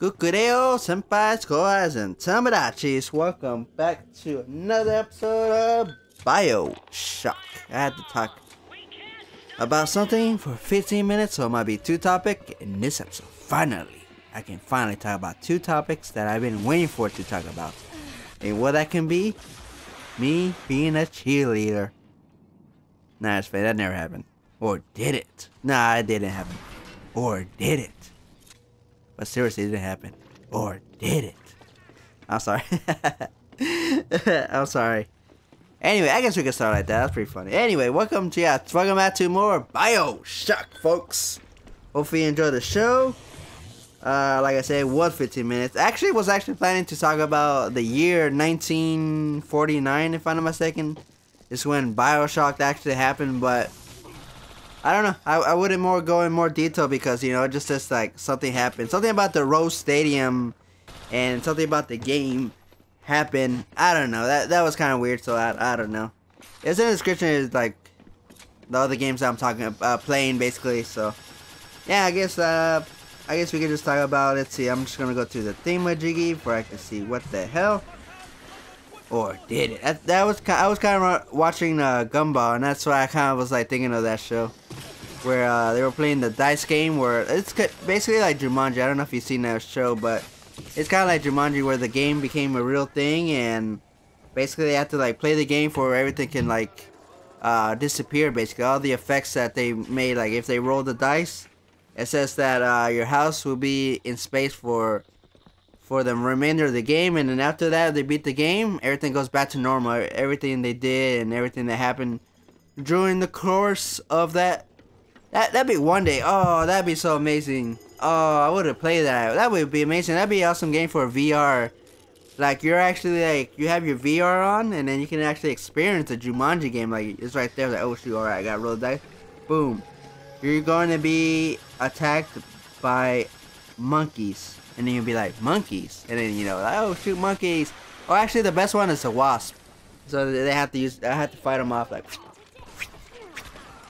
Kukureo, senpais, koais, and tamagotchis. Welcome back to another episode of BioShock. I had to talk about something for 15 minutes, so it might be two topics. In this episode, finally, I can finally talk about two topics that I've been waiting for to talk about. And what that can be, me being a cheerleader. Nah, it's fake. That never happened. Or did it? Nah, it didn't happen. Or did it? But seriously, it didn't happen. Or did it? I'm sorry. I'm sorry. Anyway, I guess we can start like that. That's pretty funny. Anyway, welcome back to more BioShock, folks. Hopefully you enjoy the show. Like I said, it was 15 minutes. Actually, was planning to talk about the year 1949, if I'm not mistaken. It's when BioShock actually happened, but I don't know. I wouldn't go in more detail because, you know, just like something happened. Something about the Rose Stadium and something about the game happened. I don't know. That was kind of weird, so I don't know. It's in the description. Is like the other games that I'm talking about, playing, basically. So, yeah, I guess we can just talk about, let's see, I'm just going to go to the thingamajiggy where I can see what the hell. Or did it? I was kind of watching Gumball, and that's why I kind of was like thinking of that show. Where they were playing the dice game where it's basically like Jumanji. I don't know if you've seen that show, but it's kind of like Jumanji where the game became a real thing, and basically they have to like play the game for everything can like disappear. Basically, all the effects that they made, like if they roll the dice, it says that your house will be in space for the remainder of the game, and then after that they beat the game, everything goes back to normal. Everything they did and everything that happened during the course of that'd be one day. Oh, that'd be so amazing. Oh, I would have played that. That would be amazing. That'd be an awesome game for VR. Like, you're actually like, you have your VR on, and then you can actually experience a Jumanji game. Like, it's right there. Like, oh shoot, alright, I got to roll the dice. Boom. You're going to be attacked by monkeys. And then you'll be like, monkeys. And then, you know, like, oh shoot, monkeys. Oh, actually, the best one is a wasp. So I have to fight them off, like,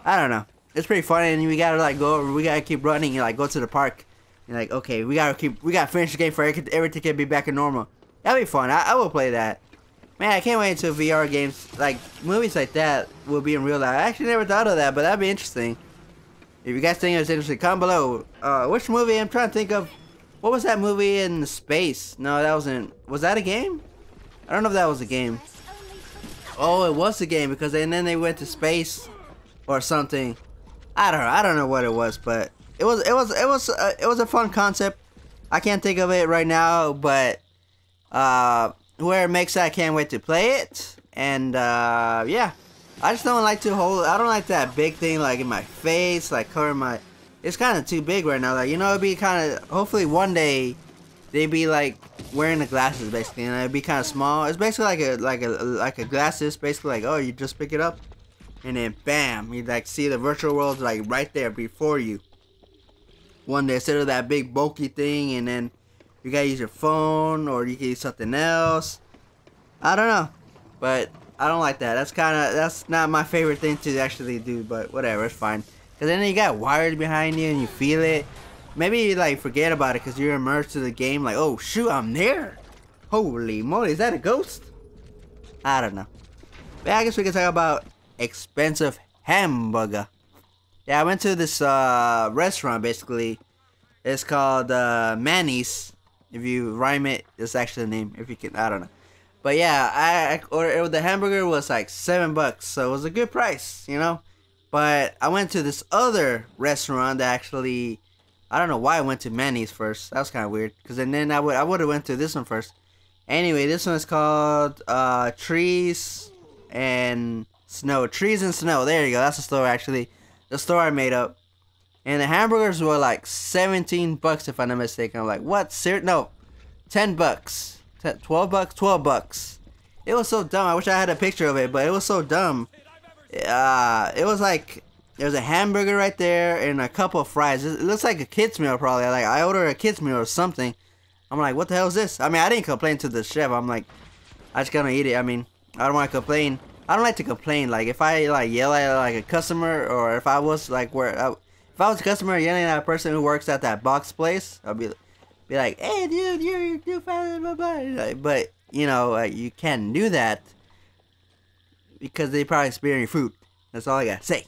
I don't know. It's pretty funny, and we gotta like we gotta keep running and like go to the park. And like, okay, we gotta finish the game for everything can be back in normal. That'd be fun. I will play that. Man, I can't wait until VR games, like movies like that, will be in real life. I actually never thought of that, but that'd be interesting. If you guys think it's interesting, comment below. Which movie? I'm trying to think of. What was that movie in space? No, that wasn't. Was that a game? I don't know if that was a game. Oh, it was a game because then they went to space or something. I don't know what it was, but it was a fun concept. I can't think of it right now, but where it makes it, I can't wait to play it. And yeah, I just don't like I don't like that big thing like in my face, like covering my. It's kind of too big right now. Like, you know, it'd be kind of. Hopefully one day they'd be like wearing the glasses basically, and it'd be kind of small. It's basically like a glasses, basically like, oh, you just pick it up. And then bam, you like see the virtual world like right there before you. One day instead of that big bulky thing, and then you gotta use your phone or you can use something else. I don't know, but I don't like that. That's not my favorite thing to actually do. But whatever, it's fine. Cause then you got wires behind you and you feel it. Maybe you like forget about it cause you're immersed to the game. Like, oh shoot, I'm there. Holy moly, is that a ghost? I don't know. But I guess we can talk about expensive hamburger. Yeah, I went to this restaurant basically. It's called Manny's. If you rhyme it, it's actually the name. If you can, I don't know. But yeah, I ordered the hamburger was like $7, so it was a good price, you know. But I went to this other restaurant that actually, I don't know why I went to Manny's first. That was kind of weird. Cause then I would have went to this one first. Anyway, this one is called Trees and Snow. Trees and Snow. There you go. That's the store actually. The store I made up. And the hamburgers were like $17 if I'm not mistaken. I'm like, what? No. $10. $12? $12. It was so dumb. I wish I had a picture of it, but it was so dumb. It was like there's a hamburger right there and a couple of fries. It looks like a kid's meal probably. Like I ordered a kid's meal or something. I'm like, what the hell is this? I mean, I didn't complain to the chef. I'm like, I just gonna eat it. I mean, I don't want to complain. I don't like to complain. Like if I like yell at like a customer, or if I was like if I was a customer yelling at a person who works at that box place, I'll be be like, hey dude, you're too fat, blah, blah. Like, but you know, you can't do that because they probably spare your food. That's all I gotta say.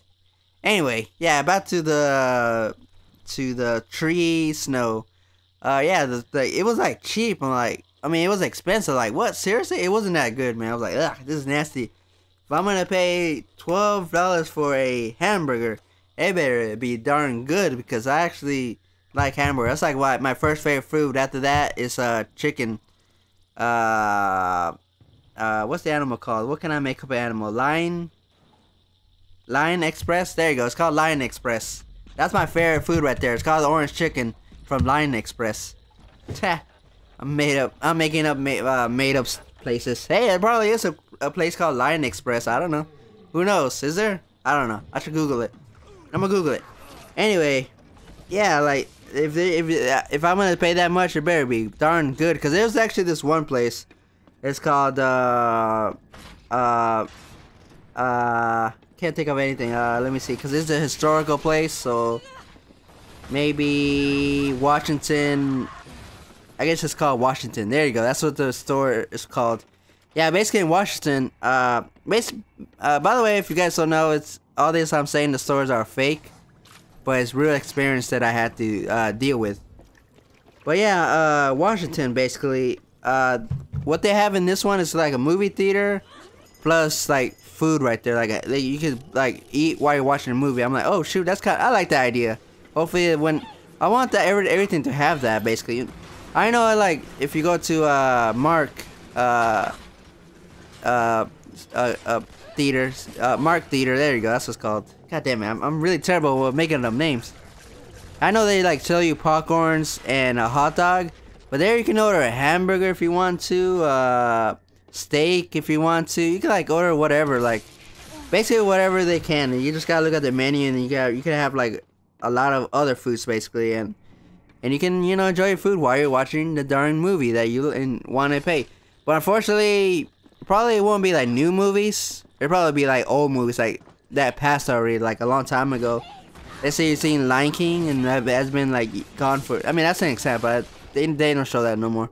Anyway, yeah, back to the tree snow. Yeah, it was like cheap. I'm like, I mean, it was expensive. Like, what? Seriously? It wasn't that good, man. I was like, ugh, this is nasty. If I'm gonna pay $12 for a hamburger, it better be darn good because I actually like hamburger. That's like why my first favorite food. After that is chicken. What's the animal called? What can I make up an animal? Lion Express. There you go. It's called Lion Express. That's my favorite food right there. It's called orange chicken from Lion Express. I'm making up made up places. Hey, there probably is a place called Lion Express. I don't know. Who knows? Is there? I don't know. I should Google it. I'm gonna Google it. Anyway, yeah, like if I'm gonna pay that much, it better be darn good. Cause there's actually this one place. It's called can't think of anything. Let me see. Cause it's a historical place, so maybe Washington. I guess it's called Washington. There you go. That's what the store is called. Yeah, basically in Washington. By the way, if you guys don't know, it's all this I'm saying. The stores are fake, but it's real experience that I had to deal with. But yeah, Washington basically. What they have in this one is like a movie theater, plus like food right there. Like you could like eat while you're watching a movie. I'm like, oh shoot, that's I like that idea. Hopefully, when I want that everything to have that basically. I know, like, if you go to Mark Theater, Mark Theater, there you go, that's what's called. God damn it, I'm really terrible with making up names. I know they like sell you popcorns and a hot dog, but there you can order a hamburger if you want to, steak if you want to. You can like order whatever, like basically whatever they can. You just gotta look at the menu and you can have like a lot of other foods basically, and you can, you know, enjoy your food while you're watching the darn movie that you want to pay. But unfortunately, probably it won't be like new movies. It'll probably be like old movies like that passed already, like a long time ago. Let's say you've seen Lion King and that has been like gone for. I mean, that's an example. But they don't show that no more.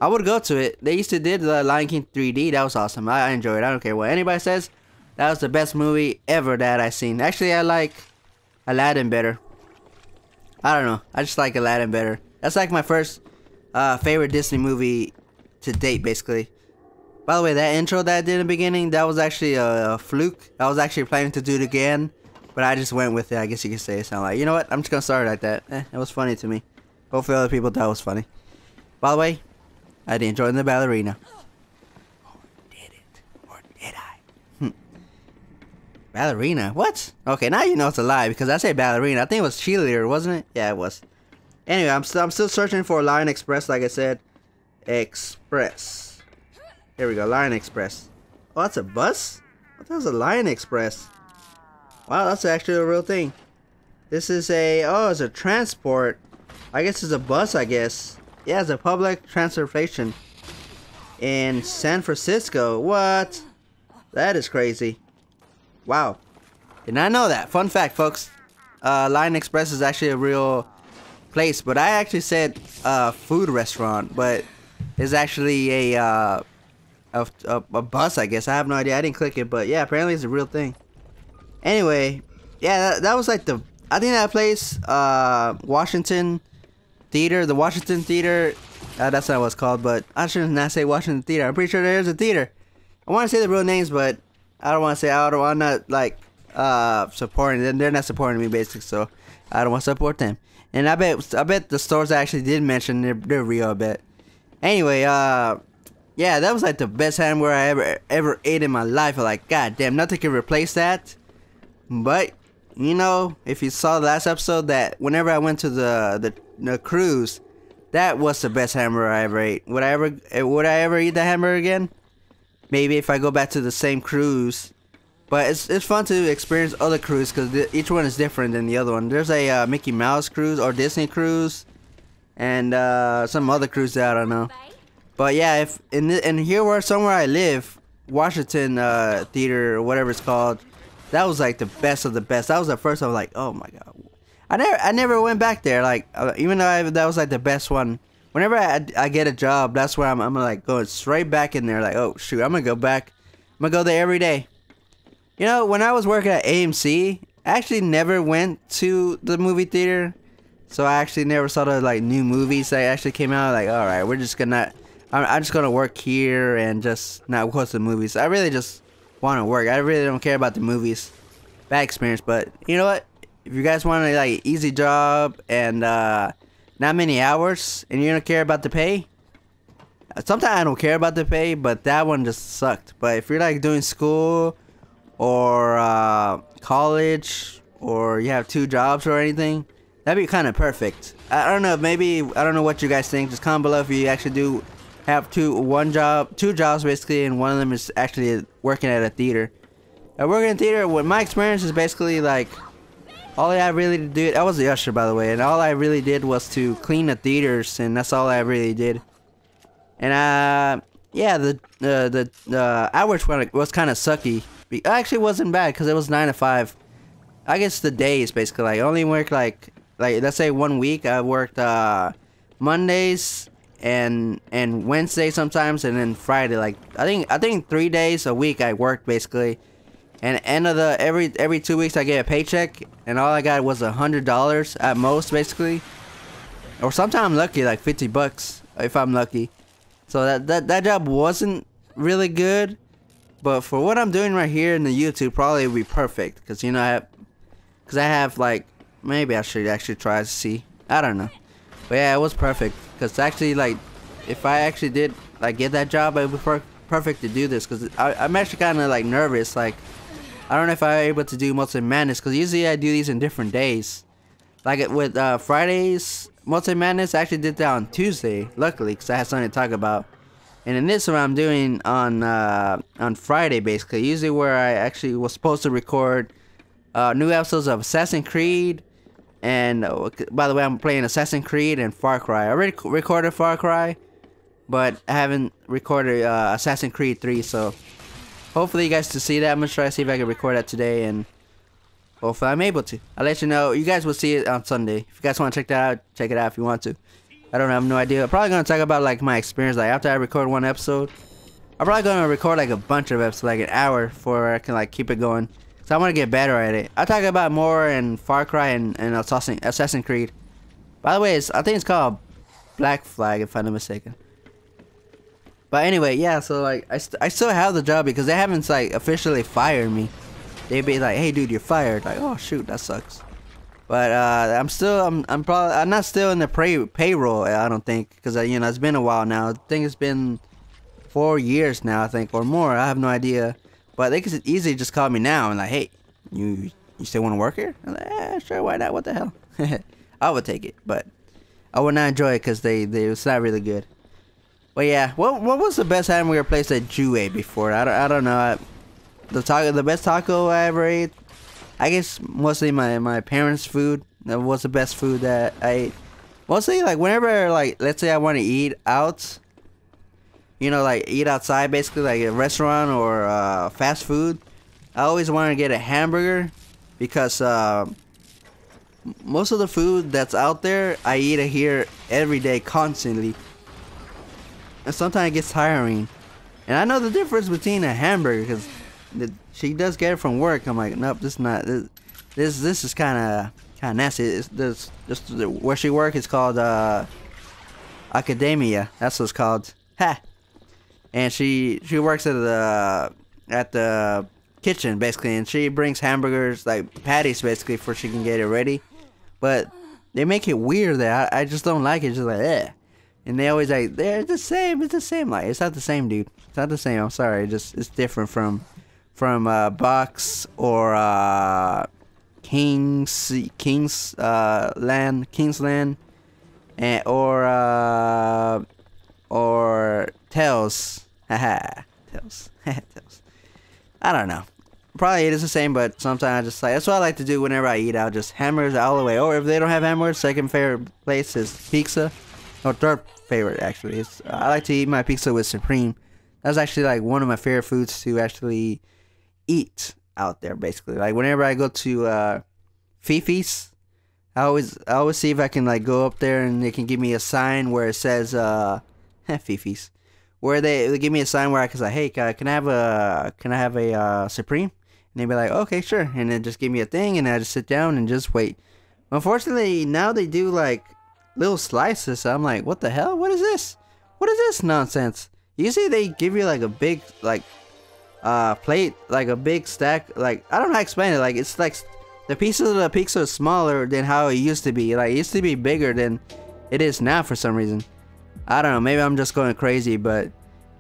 I would go to it. They used to did the Lion King 3D. That was awesome. I enjoyed it. I don't care what anybody says. That was the best movie ever that I seen. Actually, I like Aladdin better. I don't know. I just like Aladdin better. That's like my first favorite Disney movie to date, basically. By the way, that intro that I did in the beginning, that was actually a fluke. I was actually planning to do it again, but I just went with it. I guess you could say it. So I'm like, you know what? I'm just gonna start it like that. It was funny to me. Hopefully other people thought it was funny. By the way, I did enjoy the ballerina. Or did it? Or did I? Ballerina? What? Okay, now you know it's a lie because I said ballerina. I think it was cheerleader, wasn't it? Yeah, it was. Anyway, I'm still searching for Lion Express, like I said. Express. Here we go, Lion Express. Oh, that's a bus? I thought it was a Lion Express. Wow, that's actually a real thing. This is it's a transport. I guess it's a bus, I guess. Yeah, it's a public transportation. In San Francisco. What? That is crazy. Wow. Did not know that. Fun fact, folks. Lion Express is actually a real place. But I actually said food restaurant. But it's actually a bus, I guess. I have no idea. I didn't click it. But yeah, apparently it's a real thing. Anyway. Yeah, that was like the... I think that place, Washington Theater. The Washington Theater. That's not what it's called. But I should not say Washington Theater. I'm pretty sure there's a theater. I want to say the real names, but... I don't want to say I'm not like supporting them. They're not supporting me basically, so I don't want to support them. And I bet the stores I actually did mention they're real. I bet. Anyway, yeah, that was like the best hamburger I ever ate in my life. Like, god damn, nothing can replace that. But you know, if you saw the last episode, that whenever I went to the cruise, that was the best hamburger I ever ate. Would I ever eat that hamburger again? Maybe if I go back to the same cruise. But it's fun to experience other cruises because each one is different than the other one. There's a Mickey Mouse cruise or Disney cruise, and some other cruise that I don't know. But yeah, if in here where somewhere I live, Washington Theater or whatever it's called, that was like the best of the best. That was the first. I was like, oh my god. I never went back there. Like even though that was like the best one whenever I get a job, that's where I'm like going straight back in there. Like, oh shoot, I'm gonna go back. I'm gonna go there every day. You know, when I was working at AMC, I actually never went to the movie theater. So I actually never saw the like new movies that actually came out. Like, all right, we're just gonna, I'm just gonna work here and just not watch the movies. I really just want to work. I really don't care about the movies. Bad experience, but you know what? If you guys want a like easy job and not many hours, and you don't care about the pay, sometimes I don't care about the pay, but that one just sucked. But if you're like doing school or college, or you have 2 jobs or anything, that'd be kind of perfect. I don't know, maybe, I don't know what you guys think. Just comment below if you actually do have 2 jobs basically, and one of them is actually working at a theater. Working in a theater, what my experience is basically like, all I really did, I was the usher by the way, and all I really did was to clean the theaters, and that's all I really did. And yeah, the hours was kind of sucky. It actually wasn't bad because it was 9 to 5. I guess the days basically, like, I only worked like let's say 1 week I worked Mondays and Wednesday sometimes, and then Friday. Like I think 3 days a week I worked basically. And end of the every 2 weeks I get a paycheck, and all I got was $100 at most basically, or sometimes I'm lucky like $50 if I'm lucky. So that job wasn't really good, but for what I'm doing right here in the YouTube, probably it would be perfect. Because you know I have like, maybe I should actually try to see. I don't know. But yeah, it was perfect. Because actually, like, if I actually did like get that job, it would be perfect to do this. Because I'm actually kind of like nervous. Like, I don't know if I'm able to do Multi Madness. Because usually I do these in different days. Like with Fridays, Multi Madness, I actually did that on Tuesday. Luckily, because I had something to talk about. And in this one, I'm doing on Friday basically. Usually where I actually was supposed to record new episodes of Assassin's Creed, and by the way, I'm playing Assassin's Creed and Far Cry. I already recorded Far Cry, but I haven't recorded Assassin's Creed 3, so hopefully you guys to see that. I'm gonna try to see if I can record that today, and hopefully I'm able to. I'll let you know. You guys will see it on Sunday. If you guys want to check that out, check it out if you want to. I don't have no idea. I'm probably gonna talk about like my experience. Like after I record one episode, I'm probably gonna record like a bunch of episodes, like an hour, before I can like keep it going. So I want to get better at it. I'll talk about more in Far Cry and Assassin's Creed. By the way, I think it's called Black Flag, if I'm not mistaken. But anyway, yeah, so like I still have the job because they haven't like officially fired me. They'd be like, hey dude, you're fired. Like, oh shoot, that sucks. But I'm not still in the payroll, I don't think, because you know, it's been a while now. I think it's been 4 years now, I think, or more. I have no idea. But they could easily just call me now and like, hey, you still want to work here? I'm like, yeah, sure, why not? What the hell? I would take it, but I would not enjoy it because it's not really good. But yeah, what was the best hamburger place that you ate before? I don't know. The best taco I ever ate, I guess mostly my parents' food. That was the best food that I ate. Mostly like whenever, like, let's say I want to eat out, you know, like eat outside basically, like a restaurant or fast food, I always want to get a hamburger because most of the food that's out there, I eat it here every day constantly. And sometimes it gets tiring. And I know the difference between a hamburger because she does get it from work. I'm like, nope, this is kind of nasty. It's just where she works. It's called Academia. That's what it's called. Ha. And she works at the kitchen basically, and she brings hamburgers, like patties basically, for she can get it ready. But they make it weird that I just don't like it. Just like, eh. And they always like, they're the same. It's the same. Like, it's not the same, dude. It's not the same. I'm sorry. It's different from Box or Kingsland, and or Tails. Haha, Tails. Tails. I don't know. Probably it is the same, but sometimes I just like, that's what I like to do whenever I eat out. Just hamburgers all the way. Or if they don't have hamburgers, second favorite place is pizza. Or third favorite actually. I like to eat my pizza with Supreme. That's actually like one of my favorite foods to actually eat out there basically. Like whenever I go to Fifi's, I always see if I can like go up there and they can give me a sign where it says Fifis, where they give me a sign where I can say, hey, can I have a Supreme? And they'd be like, okay, sure, and then just give me a thing, and I just sit down and just wait. Unfortunately, now they do like little slices. So I'm like, what the hell? What is this? What is this nonsense? Usually they give you like a big like plate, like a big stack. Like, I don't know how to explain it. Like, it's like the pieces of the pizza are smaller than how it used to be. Like, it used to be bigger than it is now for some reason. I don't know. Maybe I'm just going crazy, but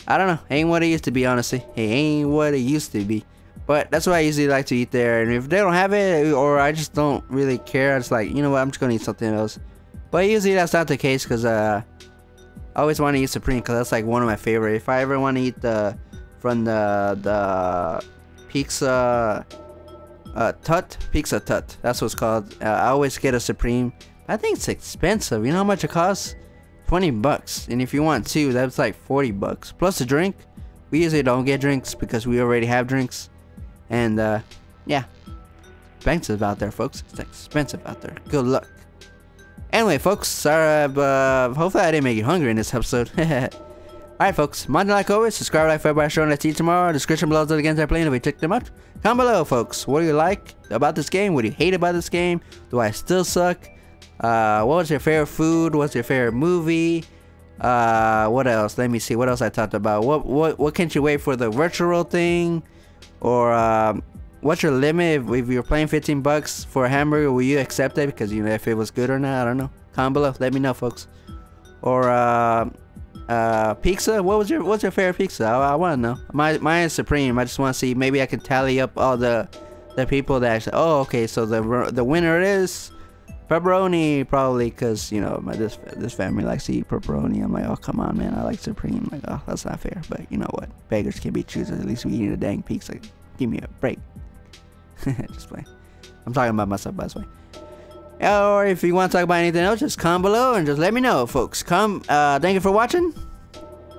I don't know. Ain't what it used to be, honestly. It ain't what it used to be. But that's why I usually like to eat there. And if they don't have it, or I just don't really care, it's like, you know what, I'm just going to eat something else. But usually that's not the case, because I always want to eat Supreme, because that's like one of my favorite. If I ever want to eat from the pizza Pizza Tut, that's what it's called. I always get a Supreme. I think it's expensive. You know how much it costs? $20. And if you want two, that's like $40 plus a drink. We usually don't get drinks because we already have drinks. And yeah, expensive out there, folks. It's expensive out there. Good luck. Anyway, folks, sorry, hopefully I didn't make you hungry in this episode. Alright, folks, mind like always, subscribe, like for everybody showing that to you tomorrow. Description below the games I play, and if we check them out. Comment below, folks. What do you like about this game? What do you hate about this game? Do I still suck? What was your favorite food? What's your favorite movie? What else? Let me see. What else I talked about? What can't you wait for the virtual thing? Or what's your limit? If you're playing $15 for a hamburger, will you accept it? Because you know if it was good or not. I don't know. Comment below. Let me know, folks. Or pizza. What's your favorite pizza? I want to know. Mine is Supreme. I just want to see. Maybe I can tally up all the people that actually. Oh, okay. So the winner is pepperoni, probably, because you know this family likes to eat pepperoni. I'm like, oh come on, man, I like Supreme. I'm like, oh, that's not fair, but you know what? Beggars can be choosers. At least we eat a dang pizza. Give me a break. Just playing. I'm talking about myself, by the way. Or if you want to talk about anything else, just comment below and just let me know, folks. Thank you for watching,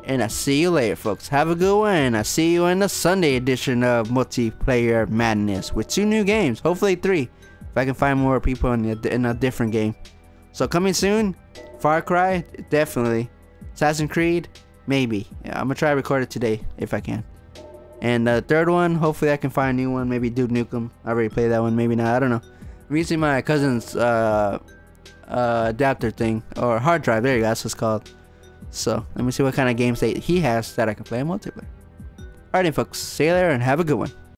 and I'll see you later, folks. Have a good one, and I'll see you in the Sunday edition of Multiplayer Madness with 2 new games, hopefully 3. If I can find more people in a different game. So coming soon, Far Cry, definitely. Assassin's Creed, maybe. Yeah, I'm gonna try to record it today if I can. And the third one, hopefully I can find a new one. Maybe Duke Nukem. I already played that one. Maybe not. I don't know. I'm using my cousin's adapter thing, or hard drive. There you go. That's what it's called. So let me see what kind of games he has that I can play in multiplayer. Alright, then, folks. See you later and have a good one.